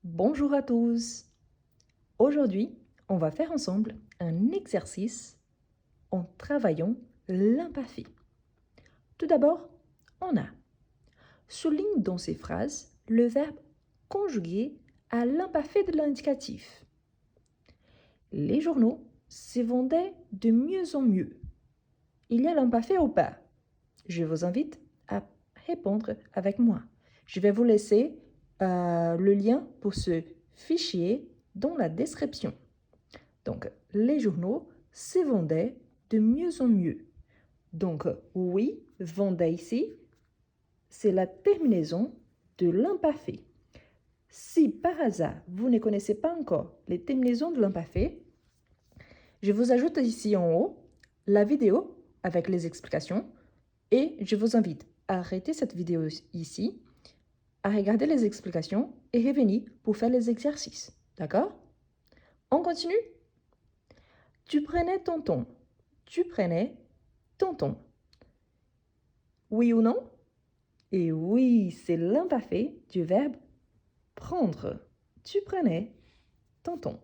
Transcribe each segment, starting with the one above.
Bonjour à tous. Aujourd'hui, on va faire ensemble un exercice en travaillant l'imparfait. Tout d'abord, on a souligne dans ces phrases le verbe conjugué à l'imparfait de l'indicatif. Les journaux se vendaient de mieux en mieux. Il y a l'imparfait ou pas? Je vous invite à répondre avec moi. Je vais vous laisser le lien pour ce fichier dans la description. Donc, les journaux se vendaient de mieux en mieux. Donc, oui, vendait ici, c'est la terminaison de l'imparfait. Si par hasard, vous ne connaissez pas encore les terminaisons de l'imparfait, je vous ajoute ici en haut la vidéo avec les explications et je vous invite à arrêter cette vidéo ici, à regarder les explications et revenir pour faire les exercices. D'accord? On continue? Tu prenais ton temps. Tu prenais ton temps. Oui ou non? Et oui, c'est l'imparfait du verbe prendre. Tu prenais ton temps.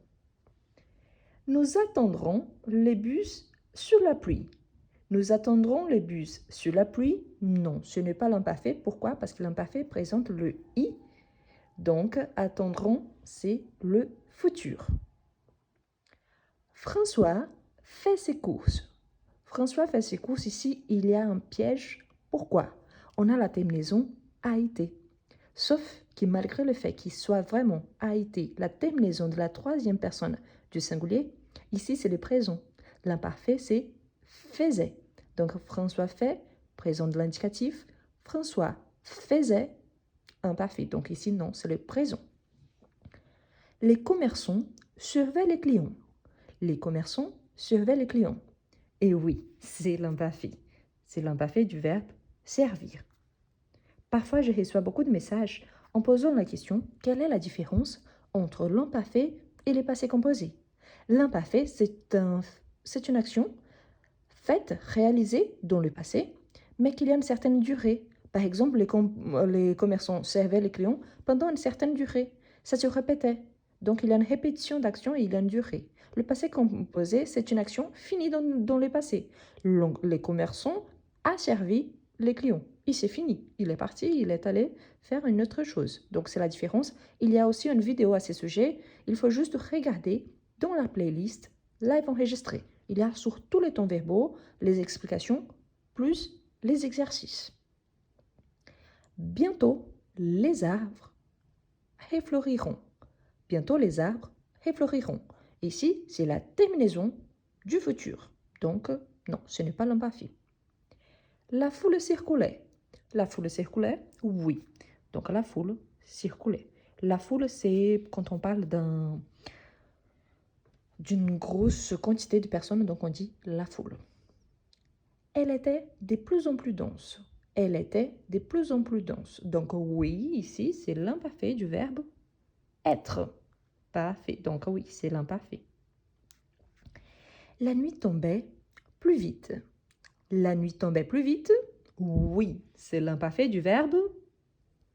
Nous attendrons les bus sur la pluie. Nous attendrons les bus sur la pluie? Non, ce n'est pas l'imparfait. Pourquoi? Parce que l'imparfait présente le i. Donc, attendrons, c'est le futur. François fait ses courses. François fait ses courses. Ici, il y a un piège. Pourquoi? On a la terminaison a été. Sauf que malgré le fait qu'il soit vraiment a été la terminaison de la troisième personne du singulier, ici c'est le présent. L'imparfait c'est faisait. Donc François fait, présent de l'indicatif. François faisait, imparfait. Donc ici non, c'est le présent. Les commerçants surveillaient les clients. Les commerçants surveillaient les clients. Et oui, c'est l'imparfait. C'est l'imparfait du verbe servir. Parfois, je reçois beaucoup de messages en posant la question « Quelle est la différence entre l'imparfait et les passés composés ?» L'imparfait, c'est une action faite, réalisée dans le passé, mais qu'il y a une certaine durée. Par exemple, les commerçants servaient les clients pendant une certaine durée. Ça se répétait. Donc, il y a une répétition d'action et il y a une durée. Le passé composé, c'est une action finie dans le passé. Les commerçants a servi les clients. Et c'est fini. Il est parti, il est allé faire une autre chose. Donc, c'est la différence. Il y a aussi une vidéo à ce sujet. Il faut juste regarder dans la playlist live enregistrée. Il y a sur tous les temps verbaux les explications plus les exercices. Bientôt, les arbres refleuriront. Bientôt, les arbres refleuriront. Ici, c'est la terminaison du futur. Donc, non, ce n'est pas l'imparfait. La foule circulait. La foule circulait? Oui. Donc, la foule circulait. La foule, c'est quand on parle d'une grosse quantité de personnes, donc on dit la foule. Elle était de plus en plus dense. Elle était de plus en plus dense. Donc oui, ici, c'est l'imparfait du verbe être. Parfait. Donc oui, c'est l'imparfait. La nuit tombait plus vite. La nuit tombait plus vite? Oui, c'est l'imparfait du verbe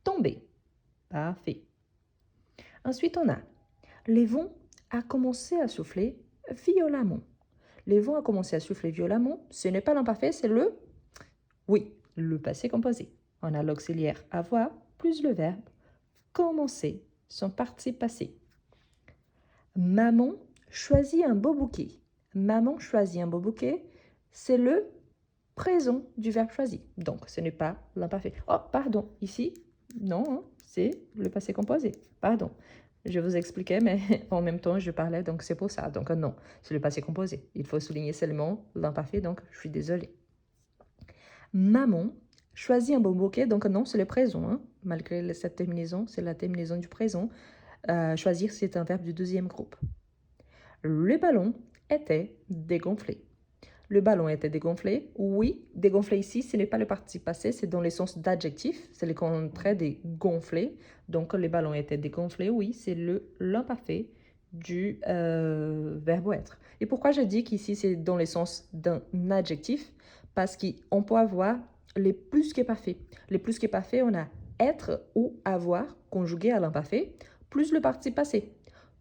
tomber. Parfait. Ensuite, on a les vents a commencé à souffler violemment. Les vents a commencé à souffler violemment. Ce n'est pas l'imparfait, c'est le oui, le passé composé. On a l'auxiliaire avoir plus le verbe commencer, son participe passé. Maman choisit un beau bouquet. Maman choisit un beau bouquet, c'est le présent du verbe choisi. Donc, ce n'est pas l'imparfait. Oh, pardon, ici, non, hein, c'est le passé composé. Pardon. Je vous expliquais, mais en même temps, je parlais, donc c'est pour ça. Donc, non, c'est le passé composé. Il faut souligner seulement l'imparfait, donc je suis désolée. Maman choisit un beau bouquet, donc non, c'est le présent. Hein. Malgré cette terminaison, c'est la terminaison du présent. Choisir, c'est un verbe du deuxième groupe. Le ballon était dégonflé. Le ballon était dégonflé. Oui, dégonflé ici, ce n'est pas le participe passé, c'est dans le sens d'adjectif. C'est le contraire des gonflés. Donc, le ballon était dégonflé. Oui, c'est l'imparfait du verbe être. Et pourquoi je dis qu'ici, c'est dans le sens d'un adjectif? Parce qu'on peut avoir les plus que parfaits. Les plus que parfaits, on a être ou avoir conjugué à l'imparfait. plus le participe passé.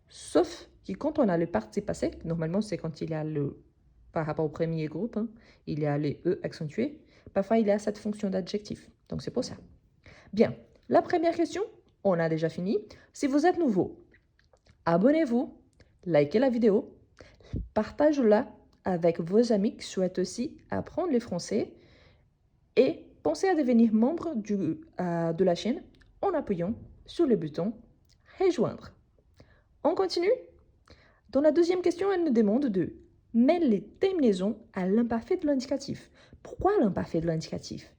Sauf que quand on a le participe passé, normalement c'est quand il y a le, par rapport au premier groupe, hein, il y a les E accentués, parfois il y a cette fonction d'adjectif. Donc c'est pour ça. Bien, la première question, on a déjà fini. Si vous êtes nouveau, abonnez-vous, likez la vidéo, partagez-la avec vos amis qui souhaitent aussi apprendre le français et pensez à devenir membre de la chaîne en appuyant sur le bouton « Rejoindre ». On continue? Dans la deuxième question, elle nous demande de mêler les terminaisons à l'imparfait de l'indicatif. Pourquoi l'imparfait de l'indicatif?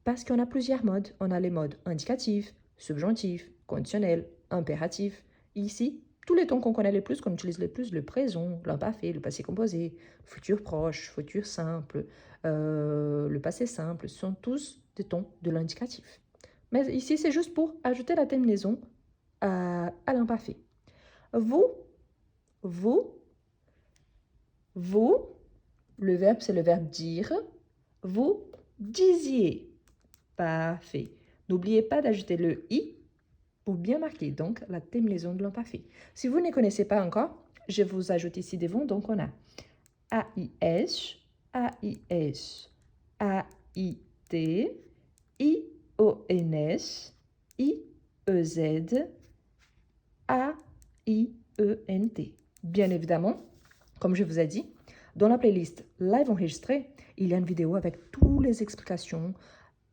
Parce qu'on a plusieurs modes. On a les modes indicatif, subjonctif, conditionnel, impératif. Ici, tous les temps qu'on connaît les plus, qu'on utilise les plus, le présent, l'imparfait, le passé composé, le futur proche, futur simple, le passé simple, sont tous des temps de l'indicatif. Mais ici, c'est juste pour ajouter la terminaison à l'imparfait. Vous, le verbe, c'est le verbe dire. Vous disiez. Parfait. N'oubliez pas d'ajouter le i pour bien marquer, donc, la terminaison de l'imparfait. Si vous ne connaissez pas encore, je vous ajoute ici devant, donc on a AIS, AIS, AIT, IONS, IEZ, AIENT. Bien évidemment, comme je vous ai dit, dans la playlist live enregistrée, il y a une vidéo avec toutes les explications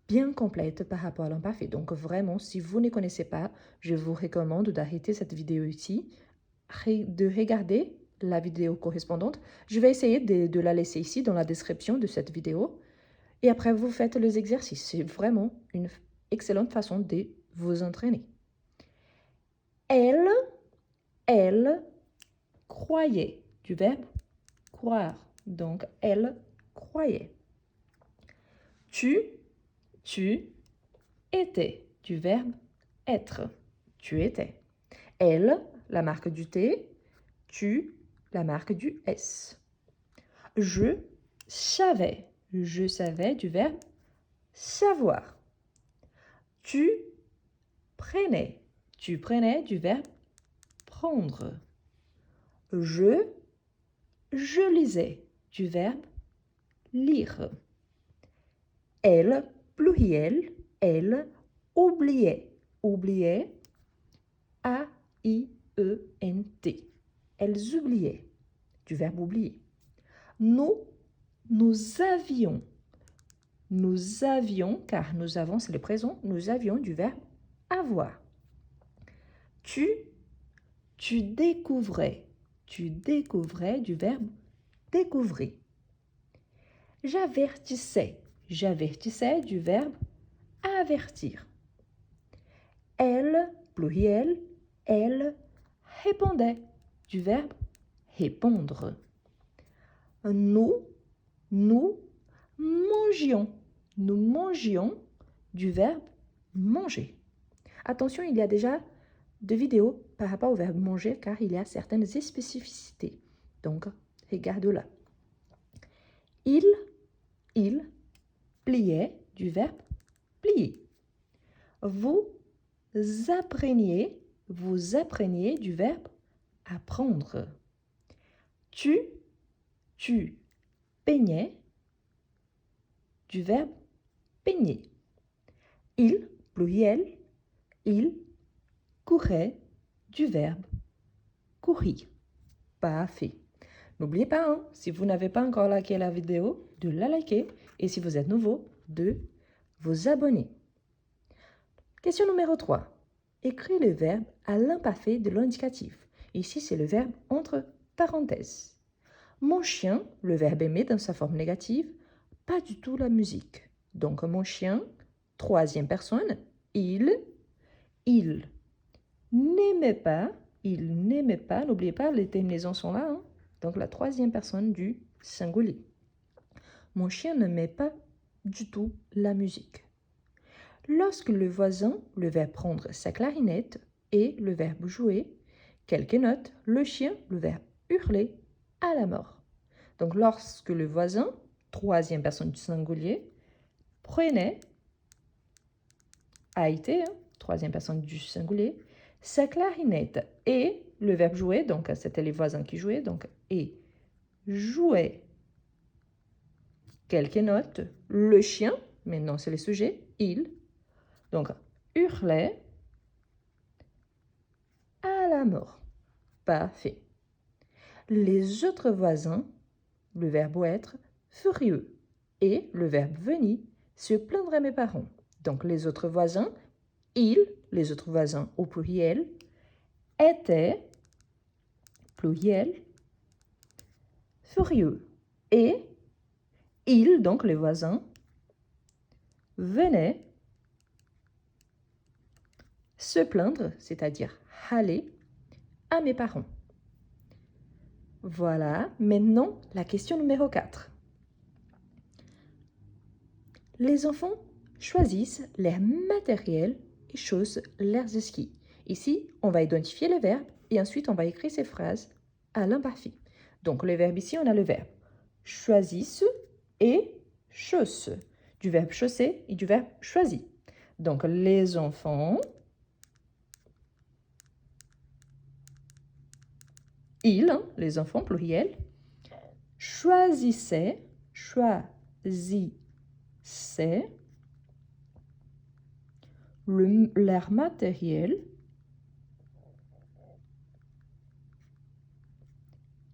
bien complètes par rapport à l'imparfait. Donc vraiment, si vous ne connaissez pas, je vous recommande d'arrêter cette vidéo ici, de regarder la vidéo correspondante. Je vais essayer de la laisser ici dans la description de cette vidéo. Et après, vous faites les exercices. C'est vraiment une excellente façon de vous entraîner. Elle croyait, du verbe croire. Donc, elle croyait. Tu étais, du verbe être. Tu étais. Elle, la marque du T. Tu, la marque du S. Je savais, du verbe savoir. Tu prenais, du verbe prendre. Je lisais, du verbe lire. Elle, pluriel, elle oubliait, A-I-E-N-T. Elles oubliaient, du verbe oublier. Nous avions, car nous avons, c'est le présent, nous avions du verbe avoir. Tu découvrais, du verbe découvrir. J'avertissais, du verbe avertir. Elle, pluriel, elle répondait, du verbe répondre. Nous mangions, du verbe manger. Attention, il y a déjà deux vidéos par rapport au verbe manger car il y a certaines spécificités. Donc, regarde-la. Il pliait, du verbe plier. Vous appreniez, du verbe apprendre. Tu peignais, du verbe peigner. Il, pluriel, il courait, du verbe courir. Parfait. N'oubliez pas, hein, si vous n'avez pas encore liké la vidéo, de la liker et si vous êtes nouveau, de vous abonner. Question numéro 3. Écris le verbe à l'imparfait de l'indicatif. Ici, c'est le verbe entre parenthèses. Mon chien, le verbe aimer dans sa forme négative, pas du tout la musique. Donc, mon chien, troisième personne, il n'aimait pas, n'oubliez pas, les terminaisons sont là, hein, donc la troisième personne du singulier. Mon chien n'aimait pas du tout la musique. Lorsque le voisin, le verbe prendre sa clarinette et le verbe jouer, quelques notes, le chien, le verbe hurler à la mort. Donc lorsque le voisin, troisième personne du singulier, prenait, a été, hein, troisième personne du singulier, Sa clarinette et le verbe jouer, donc c'était les voisins qui jouaient, donc et jouait quelques notes. Le chien, maintenant c'est le sujet, il, donc hurlait à la mort. Parfait. Les autres voisins, le verbe être, furieux. Et le verbe venir, se plaindre à mes parents. Donc les autres voisins, ils, les autres voisins au pluriel, étaient, pluriel, furieux. Et ils, donc les voisins, venaient se plaindre, c'est-à-dire aller, à mes parents. Voilà, maintenant la question numéro 4. Les enfants choisissent leur matériel et choses leurs skis. Ici, on va identifier les verbes et ensuite on va écrire ces phrases à l'imparfait. Donc le verbe ici, on a le verbe choisissent et chaussent, du verbe chausser et du verbe choisir. Donc les enfants, ils, les enfants pluriel, choisissaient leur matériel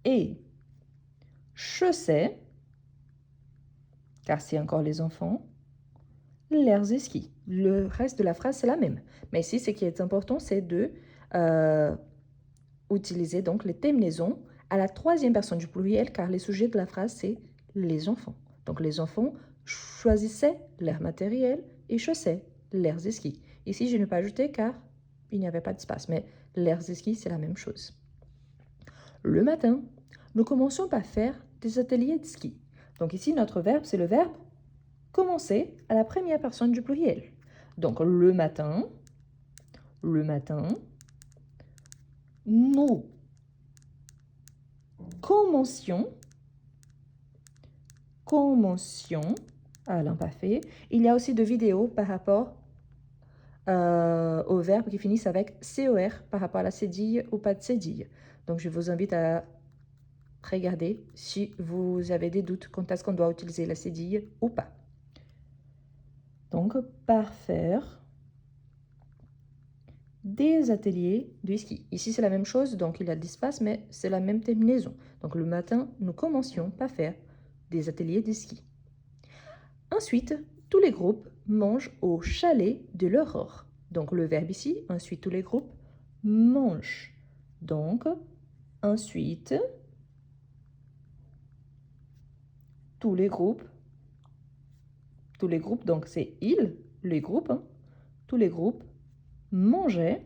et chaussaient, car c'est encore les enfants, leurs skis. Le reste de la phrase, c'est la même. Mais ici, ce qui est important, c'est de utiliser donc les terminaisons à la troisième personne du pluriel, car les sujets de la phrase, c'est les enfants. Donc, les enfants choisissaient leur matériel et chaussaient leurs skis. Ici, je n'ai pas ajouté car il n'y avait pas d'espace, mais leurs skis, c'est la même chose. Le matin, nous commençons par faire des ateliers de ski. Donc ici, notre verbe, c'est le verbe commencer à la première personne du pluriel. Donc le matin, nous commencions à l'imparfait. Il y a aussi des vidéos par rapport aux verbes qui finissent avec COR par rapport à la cédille ou pas de cédille. Donc je vous invite à regarder si vous avez des doutes quant à ce qu'on doit utiliser la cédille ou pas. Donc, par faire des ateliers de ski. Ici, c'est la même chose, donc il y a de l'espace, mais c'est la même terminaison. Donc, le matin, nous commencions par faire des ateliers de ski. Ensuite, tous les groupes mangent au chalet de l'aurore. Donc, le verbe ici, ensuite, tous les groupes mangent. Donc, ensuite, tous les groupes, donc c'est ils, les groupes, hein, tous les groupes mangeaient.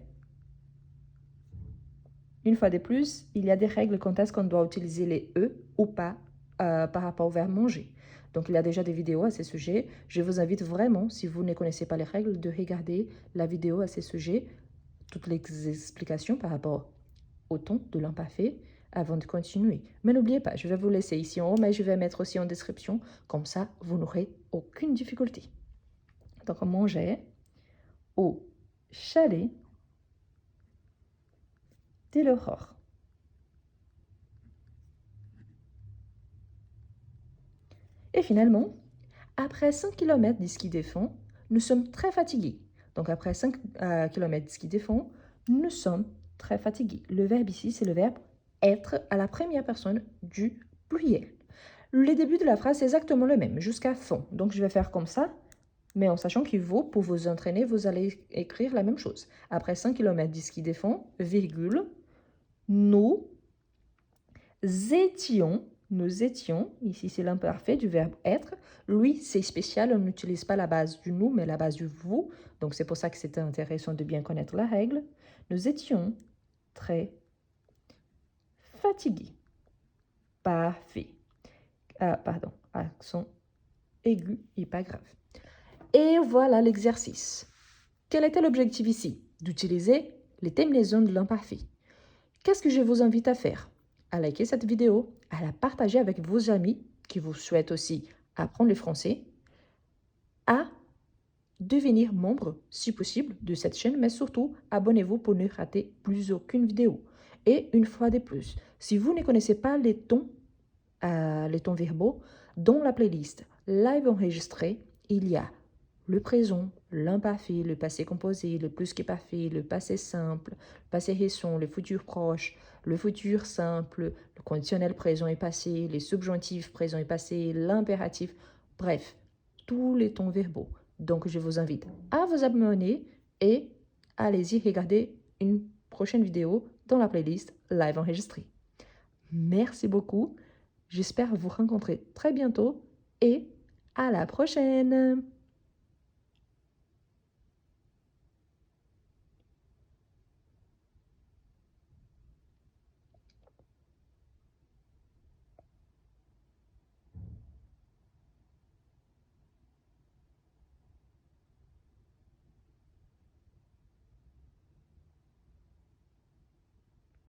Une fois de plus, il y a des règles quant à ce qu'on doit utiliser les E ou pas par rapport au verbe manger. Donc, il y a déjà des vidéos à ce sujet. Je vous invite vraiment, si vous ne connaissez pas les règles, de regarder la vidéo à ce sujet, toutes les explications par rapport au ton de l'imparfait avant de continuer. Mais n'oubliez pas, je vais vous laisser ici en haut, mais je vais mettre aussi en description. Comme ça, vous n'aurez aucune difficulté. Donc, on mangeait au chalet de l'aurore. Et finalement, après 5 km de ski de fond, nous sommes très fatigués. Donc, après 5 km de ski de fond, nous sommes très fatigués. Le verbe ici, c'est le verbe être à la première personne du pluriel. Le début de la phrase, c'est exactement le même, jusqu'à fond. Donc, je vais faire comme ça, mais en sachant qu'il vaut, pour vous entraîner, vous allez écrire la même chose. Après 5 km de ski de fond, virgule, nous étions, ici c'est l'imparfait du verbe être. Lui, c'est spécial, on n'utilise pas la base du nous, mais la base du vous. Donc c'est pour ça que c'est intéressant de bien connaître la règle. Nous étions très fatigués. Parfait. Pardon, accent aigu et pas grave. Et voilà l'exercice. Quel était l'objectif ici? D'utiliser les terminaisons de l'imparfait. Qu'est-ce que je vous invite à faire? À liker cette vidéo, à la partager avec vos amis qui vous souhaitent aussi apprendre le français, à devenir membre, si possible, de cette chaîne, mais surtout, abonnez-vous pour ne rater plus aucune vidéo. Et une fois de plus, si vous ne connaissez pas les tons verbaux, dans la playlist live enregistré, il y a le présent, l'imparfait, le passé composé, le plus que parfait, le passé simple, le passé récent, le futur proche, le futur simple, le conditionnel présent et passé, les subjonctifs présent et passé, l'impératif, bref, tous les tons verbaux. Donc, je vous invite à vous abonner et allez-y regarder une prochaine vidéo dans la playlist live enregistrée. Merci beaucoup. J'espère vous rencontrer très bientôt et à la prochaine!